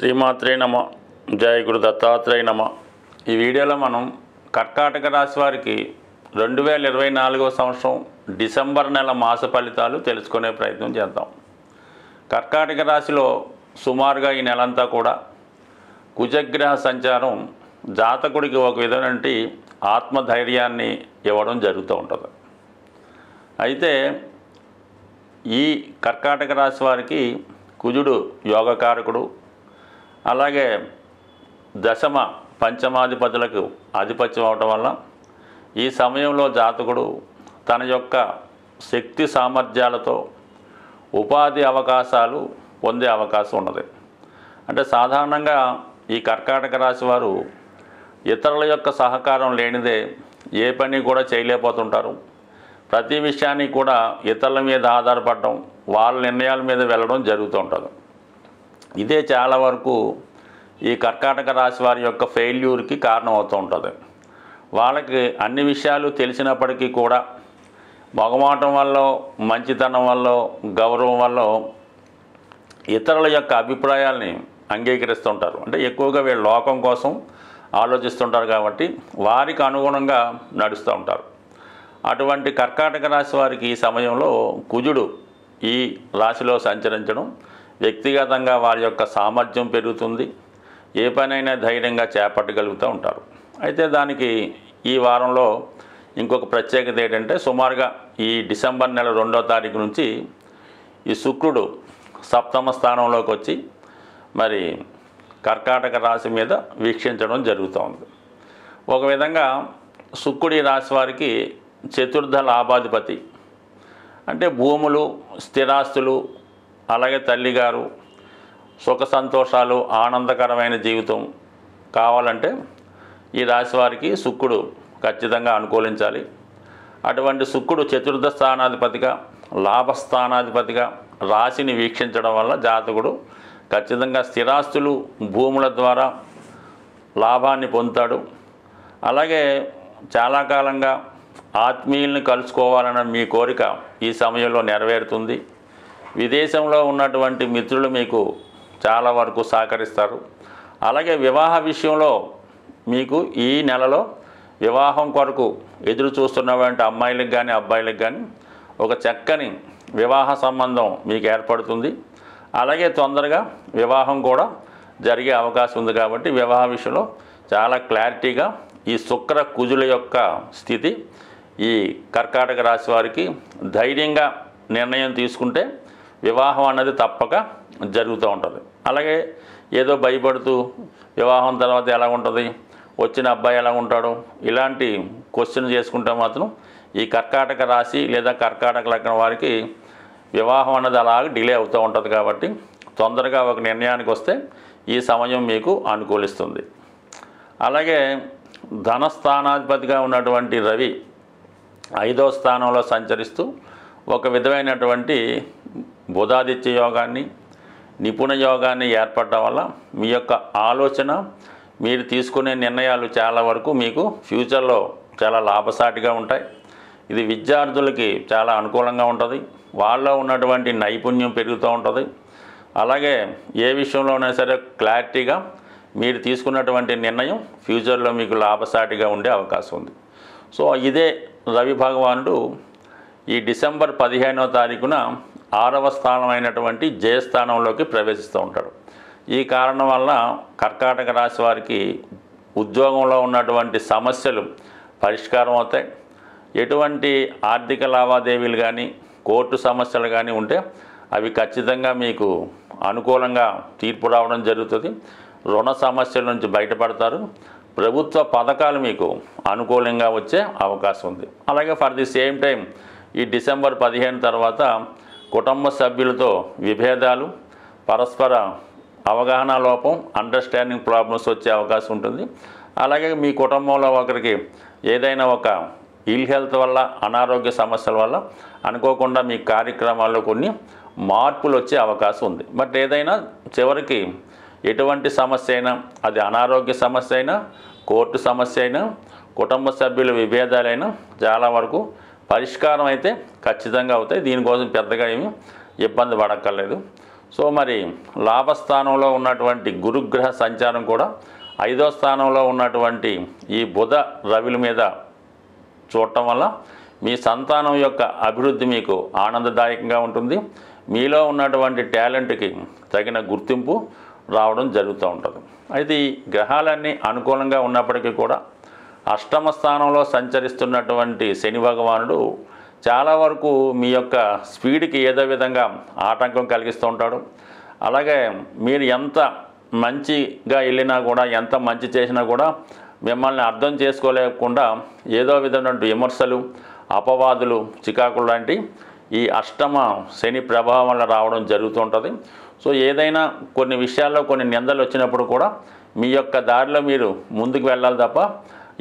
శ్రీమాత్రే నమ. జయ గురు దత్తాత్రేయ నమ. ఈ వీడియోలో మనం కర్కాటక రాశి వారికి 2024వ సంవత్సరం డిసెంబర్ నెల మాస ఫలితాలు తెలుసుకునే ప్రయత్నం చేద్దాం. కర్కాటక రాశిలో సుమారుగా ఈ నెలంతా కూడా కుజగ్రహ సంచారం జాతకుడికి ఒక విధమైన ఆత్మధైర్యాన్ని ఇవ్వడం జరుగుతూ ఉంటుంది. అయితే ఈ కర్కాటక రాశి వారికి కుజుడు యోగకారకుడు, అలాగే దశమ పంచమాధిపతులకు ఆధిపత్యం అవటం వల్ల ఈ సమయంలో జాతకుడు తన యొక్క శక్తి సామర్థ్యాలతో ఉపాధి అవకాశాలు పొందే అవకాశం ఉన్నది. అంటే సాధారణంగా ఈ కర్కాటక రాశి వారు ఇతరుల యొక్క సహకారం లేనిదే ఏ పని కూడా చేయలేకపోతుంటారు. ప్రతి విషయాన్ని కూడా ఇతరుల మీద ఆధారపడడం, వాళ్ళ నిర్ణయాల మీద వెళ్ళడం జరుగుతూ ఉంటుంది. ఇదే చాలా వరకు ఈ కర్కాటక రాశి వారి యొక్క ఫెయిల్యూర్కి కారణం అవుతూ ఉంటుంది. వాళ్ళకి అన్ని విషయాలు తెలిసినప్పటికీ కూడా మొగమాటం వల్ల, మంచితనం వల్ల, గౌరవం వల్ల ఇతరుల యొక్క అభిప్రాయాల్ని అంగీకరిస్తుంటారు. అంటే ఎక్కువగా వీళ్ళు లోకం కోసం ఆలోచిస్తుంటారు కాబట్టి వారికి అనుగుణంగా నడుస్తూ ఉంటారు. అటువంటి కర్కాటక రాశి వారికి ఈ సమయంలో కుజుడు ఈ రాశిలో సంచరించడం వ్యక్తిగతంగా వారి యొక్క సామర్థ్యం పెరుగుతుంది. ఏ పనైనా ధైర్యంగా చేపట్టగలుగుతూ ఉంటారు. అయితే దానికి ఈ వారంలో ఇంకొక ప్రత్యేకత ఏంటంటే, సుమారుగా ఈ డిసెంబర్ నెల 2వ తారీఖు నుంచి ఈ శుక్రుడు సప్తమ స్థానంలోకి వచ్చి మరి కర్కాటక రాశి మీద వీక్షించడం జరుగుతోంది. ఒక విధంగా శుక్రుడి రాశి వారికి చతుర్థ లాభాధిపతి. అంటే భూములు, స్థిరాస్తులు, అలాగే తల్లిగారు, సుఖ సంతోషాలు, ఆనందకరమైన జీవితం కావాలంటే ఈ రాశి వారికి శుక్రుడు ఖచ్చితంగా అనుకూలించాలి. అటువంటి శుక్రుడు చతుర్థ స్థానాధిపతిగా, లాభస్థానాధిపతిగా రాశిని వీక్షించడం వల్ల జాతకుడు ఖచ్చితంగా స్థిరాస్తులు, భూముల ద్వారా లాభాన్ని పొందుతాడు. అలాగే చాలా కాలంగా ఆత్మీయుల్ని కలుసుకోవాలన్న మీ కోరిక ఈ సమయంలో నెరవేరుతుంది. విదేశంలో ఉన్నటువంటి మిత్రులు మీకు చాలా వరకు సహకరిస్తారు. అలాగే వివాహ విషయంలో మీకు ఈ నెలలో వివాహం కొరకు ఎదురు చూస్తున్నటువంటి అమ్మాయిలకు కానీ అబ్బాయిలకు కానీ ఒక చక్కని వివాహ సంబంధం మీకు ఏర్పడుతుంది. అలాగే తొందరగా వివాహం కూడా జరిగే అవకాశం ఉంది. కాబట్టి వివాహ విషయంలో చాలా క్లారిటీగా ఈ శుక్ర కుజుల యొక్క స్థితి ఈ కర్కాటక రాశి వారికి ధైర్యంగా నిర్ణయం తీసుకుంటే వివాహం అన్నది తప్పక జరుగుతూ ఉంటుంది. అలాగే ఏదో భయపడుతూ వివాహం తర్వాత ఎలా ఉంటుంది, వచ్చిన అబ్బాయి ఎలా ఉంటాడు, ఇలాంటి క్వశ్చన్ చేసుకుంటే మాత్రం ఈ కర్కాటక రాశి లేదా కర్కాటక లగ్నం వారికి వివాహం అన్నది అలాగే డిలే అవుతూ ఉంటుంది. కాబట్టి తొందరగా ఒక నిర్ణయానికి వస్తే ఈ సమయం మీకు అనుకూలిస్తుంది. అలాగే ధనస్థానాధిపతిగా ఉన్నటువంటి రవి 5వ స్థానంలో సంచరిస్తూ ఒక విధమైనటువంటి బుధాదిత్య యోగాన్ని, నిపుణ యోగాన్ని ఏర్పడటం వల్ల మీ యొక్క ఆలోచన, మీరు తీసుకునే నిర్ణయాలు చాలా వరకు మీకు ఫ్యూచర్లో చాలా లాభసాటిగా ఉంటాయి. ఇది విద్యార్థులకి చాలా అనుకూలంగా ఉంటుంది. వాళ్ళలో ఉన్నటువంటి నైపుణ్యం పెరుగుతూ ఉంటుంది. అలాగే ఏ విషయంలోనైనా సరే క్లారిటీగా మీరు తీసుకున్నటువంటి నిర్ణయం ఫ్యూచర్లో మీకు లాభసాటిగా ఉండే అవకాశం ఉంది. సో ఇదే రవి భగవానుడు ఈ డిసెంబర్ 15వ తారీఖున 6వ స్థానమైనటువంటి జయస్థానంలోకి ప్రవేశిస్తూ ఉంటాడు. ఈ కారణం వల్ల కర్కాటక రాశి వారికి ఉద్యోగంలో ఉన్నటువంటి సమస్యలు పరిష్కారం అవుతాయి. ఎటువంటి ఆర్థిక లావాదేవీలు కానీ, కోర్టు సమస్యలు కానీ ఉంటే అవి ఖచ్చితంగా మీకు అనుకూలంగా తీర్పు రావడం జరుగుతుంది. రుణ సమస్యల నుంచి బయటపడతారు. ప్రభుత్వ పథకాలు మీకు అనుకూలంగా వచ్చే అవకాశం ఉంది. అలాగే ఫర్ ది సేమ్ టైం ఈ డిసెంబర్ 15 తర్వాత కుటుంబ సభ్యులతో విభేదాలు, పరస్పర అవగాహన లోపం, అండర్స్టాండింగ్ ప్రాబ్లమ్స్ వచ్చే అవకాశం ఉంటుంది. అలాగే మీ కుటుంబంలో ఒకరికి ఏదైనా ఒక ఇల్ హెల్త్ వల్ల, అనారోగ్య సమస్యల వల్ల అనుకోకుండా మీ కార్యక్రమాల్లో కొన్ని మార్పులు వచ్చే అవకాశం ఉంది. బట్ ఏదైనా చివరికి ఎటువంటి సమస్య అయినా, అది అనారోగ్య సమస్య అయినా, కోర్టు సమస్య అయినా, కుటుంబ సభ్యుల విభేదాలైనా చాలా వరకు పరిష్కారం అయితే ఖచ్చితంగా అవుతాయి. దీనికోసం పెద్దగా ఏమీ ఇబ్బంది పడక్కర్లేదు. సో మరి లాభస్థానంలో ఉన్నటువంటి గురుగ్రహ సంచారం కూడా 5వ స్థానంలో ఉన్నటువంటి ఈ బుధ రవిల మీద చూడటం వల్ల మీ సంతానం యొక్క అభివృద్ధి మీకు ఆనందదాయకంగా ఉంటుంది. మీలో ఉన్నటువంటి టాలెంట్కి తగిన గుర్తింపు రావడం జరుగుతూ ఉంటుంది. అయితే ఈ గ్రహాలన్నీ అనుకూలంగా ఉన్నప్పటికీ కూడా అష్టమ స్థానంలో సంచరిస్తున్నటువంటి శని భగవానుడు చాలా వరకు మీ యొక్క స్పీడ్కి ఏదో విధంగా ఆటంకం కలిగిస్తూ ఉంటాడు. అలాగే మీరు ఎంత మంచిగా వెళ్ళినా కూడా, ఎంత మంచి చేసినా కూడా మిమ్మల్ని అర్థం చేసుకోలేకుండా ఏదో విధమైన విమర్శలు, అపవాదులు, చికాకులు లాంటి ఈ అష్టమ శని ప్రభావం వల్ల రావడం జరుగుతుంటుంది. సో ఏదైనా కొన్ని విషయాల్లో కొన్ని నిందలు వచ్చినప్పుడు కూడా మీ యొక్క దారిలో మీరు ముందుకు వెళ్ళాలి తప్ప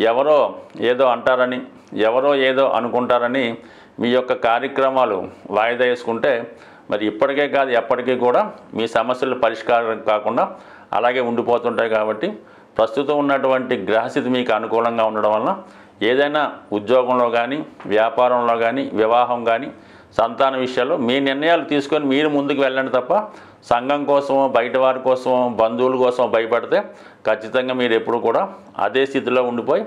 ఎవరో ఏదో అంటారని, ఎవరో ఏదో అనుకుంటారని మీ యొక్క కార్యక్రమాలు వాయిదా వేసుకుంటే మరి ఇప్పటికే కాదు ఎప్పటికీ కూడా మీ సమస్యలు పరిష్కారం కాకుండా అలాగే ఉండిపోతుంటాయి. కాబట్టి ప్రస్తుతం ఉన్నటువంటి గ్రహస్థితి మీకు అనుకూలంగా ఉండడం వల్ల ఏదైనా ఉద్యోగంలో కానీ, వ్యాపారంలో కానీ, వివాహం కానీ, సంతాన విషయాల్లో మీ నిర్ణయాలు తీసుకొని మీరు ముందుకు వెళ్ళండి తప్ప సంఘం కోసమో, బయట వారి కోసమో, బంధువుల కోసమో భయపడితే ఖచ్చితంగా మీరు ఎప్పుడు కూడా అదే స్థితిలో ఉండిపోయి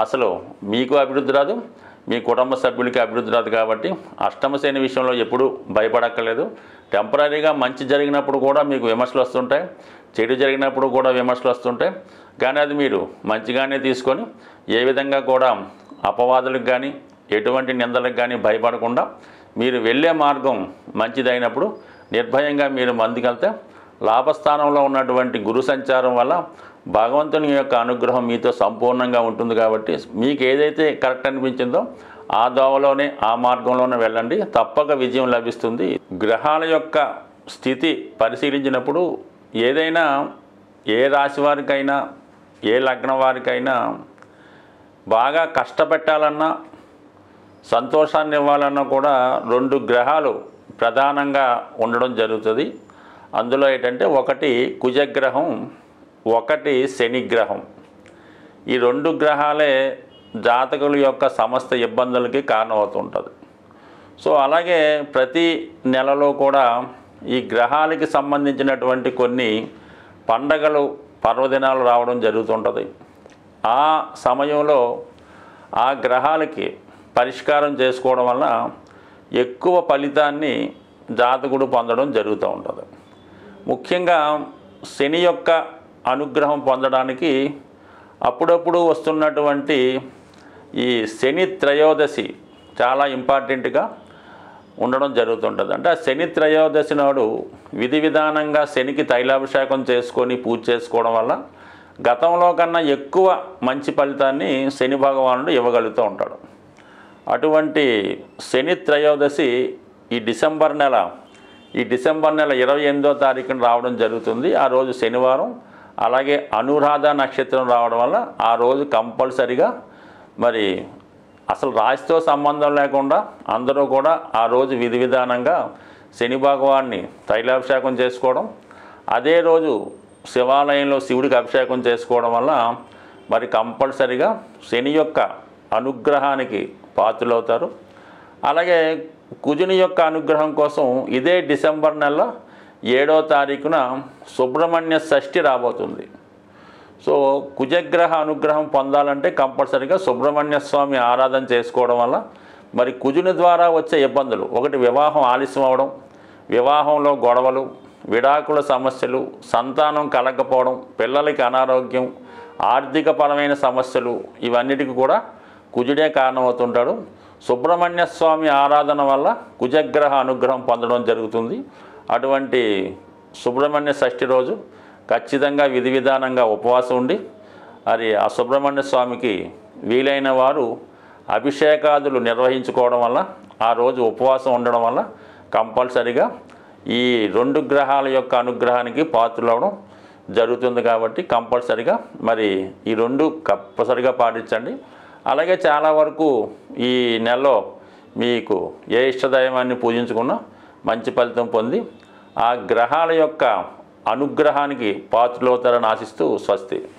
అసలు మీకు అభివృద్ధి రాదు, మీ కుటుంబ సభ్యులకి అభివృద్ధి రాదు. కాబట్టి అష్టమ శని విషయంలో ఎప్పుడూ భయపడక్కర్లేదు. టెంపరీగా మంచి జరిగినప్పుడు కూడా మీకు విమర్శలు వస్తుంటాయి, చెడు జరిగినప్పుడు కూడా విమర్శలు వస్తుంటాయి. కానీ అది మీరు మంచిగానే తీసుకొని ఏ విధంగా కూడా అపవాదులకు కానీ, ఎటువంటి నిందలకు కానీ భయపడకుండా మీరు వెళ్ళే మార్గం మంచిదైనప్పుడు నిర్భయంగా మీరు ముందుకెళ్తే లాభస్థానంలో ఉన్నటువంటి గురు సంచారం వల్ల భగవంతుని యొక్క అనుగ్రహం మీతో సంపూర్ణంగా ఉంటుంది. కాబట్టి మీకు ఏదైతే కరెక్ట్ అనిపించిందో ఆ దోవలోనే, ఆ మార్గంలోనే వెళ్ళండి, తప్పక విజయం లభిస్తుంది. గ్రహాల యొక్క స్థితి పరిశీలించినప్పుడు ఏదైనా ఏ రాశి వారికైనా, ఏ లగ్నం వారికైనా బాగా కష్టపెట్టాలన్నా, సంతోషాన్ని ఇవ్వాలన్నా కూడా 2 గ్రహాలు ప్రధానంగా ఉండడం జరుగుతుంది. అందులో ఏంటంటే ఒకటి కుజగ్రహం, ఒకటి శనిగ్రహం. ఈ 2 గ్రహాలే జాతకుల యొక్క సమస్త ఇబ్బందులకి కారణమవుతుంటుంది. సో అలాగే ప్రతి నెలలో కూడా ఈ గ్రహాలకి సంబంధించినటువంటి కొన్ని పండగలు, పర్వదినాలు రావడం జరుగుతుంటుంది. ఆ సమయంలో ఆ గ్రహాలకి పరిష్కారం చేసుకోవడం వల్ల ఎక్కువ ఫలితాన్ని జాతకుడు పొందడం జరుగుతూ ఉంటుంది. ముఖ్యంగా శని యొక్క అనుగ్రహం పొందడానికి అప్పుడప్పుడు వస్తున్నటువంటి ఈ శని త్రయోదశి చాలా ఇంపార్టెంట్గా ఉండడం జరుగుతుంటుంది. అంటే ఆ శని త్రయోదశి నాడు విధి విధానంగా శనికి తైలాభిషేకం చేసుకొని పూజ చేసుకోవడం వల్ల గతంలో కన్నా ఎక్కువ మంచి ఫలితాన్ని శని భగవానుడు ఇవ్వగలుగుతూ ఉంటాడు. అటువంటి శని త్రయోదశి ఈ డిసెంబర్ నెల 28వ తారీఖున రావడం జరుగుతుంది. ఆ రోజు శనివారం. అలాగే అనురాధ నక్షత్రం రావడం వల్ల ఆ రోజు కంపల్సరిగా మరి అసలు రాశితో సంబంధం లేకుండా అందరూ కూడా ఆ రోజు విధి విధానంగా శని భగవాన్ని తైలాభిషేకం చేసుకోవడం, అదే రోజు శివాలయంలో శివుడికి అభిషేకం చేసుకోవడం వల్ల మరి కంపల్సరిగా శని యొక్క అనుగ్రహానికి పాత్రులవుతారు. అలాగే కుజుని యొక్క అనుగ్రహం కోసం ఇదే డిసెంబర్ నెల 7వ తారీఖున సుబ్రహ్మణ్య షష్ఠి రాబోతుంది. సో కుజగ్రహ అనుగ్రహం పొందాలంటే కంపల్సరిగా సుబ్రహ్మణ్య స్వామి ఆరాధన చేసుకోవడం వల్ల మరి కుజుని ద్వారా వచ్చే ఇబ్బందులు, ఒకటి వివాహం ఆలస్యం అవడం, వివాహంలో గొడవలు, విడాకుల సమస్యలు, సంతానం కలగకపోవడం, పిల్లలకి అనారోగ్యం, ఆర్థికపరమైన సమస్యలు, ఇవన్నిటికీ కూడా కుజుడే కారణమవుతుంటాడు. సుబ్రహ్మణ్య స్వామి ఆరాధన వల్ల కుజగ్రహ అనుగ్రహం పొందడం జరుగుతుంది. అటువంటి సుబ్రహ్మణ్య షష్ఠి రోజు ఖచ్చితంగా విధి విధానంగా ఉపవాసం ఉండి మరి ఆ సుబ్రహ్మణ్య స్వామికి వీలైన వారు అభిషేకాదులు నిర్వహించుకోవడం వల్ల, ఆ రోజు ఉపవాసం ఉండడం వల్ల కంపల్సరిగా ఈ 2 గ్రహాల యొక్క అనుగ్రహానికి పాత్రలవడం జరుగుతుంది. కాబట్టి కంపల్సరిగా మరి ఈ 2 కంపల్సరిగా పాటించండి. అలాగే చాలా వరకు ఈ నెలలో మీకు ఏ ఇష్టదైవాన్ని పూజించుకున్నా మంచి ఫలితం పొంది ఆ గ్రహాల యొక్క అనుగ్రహానికి పాత్రలవుతారని ఆశిస్తూ స్వస్తి.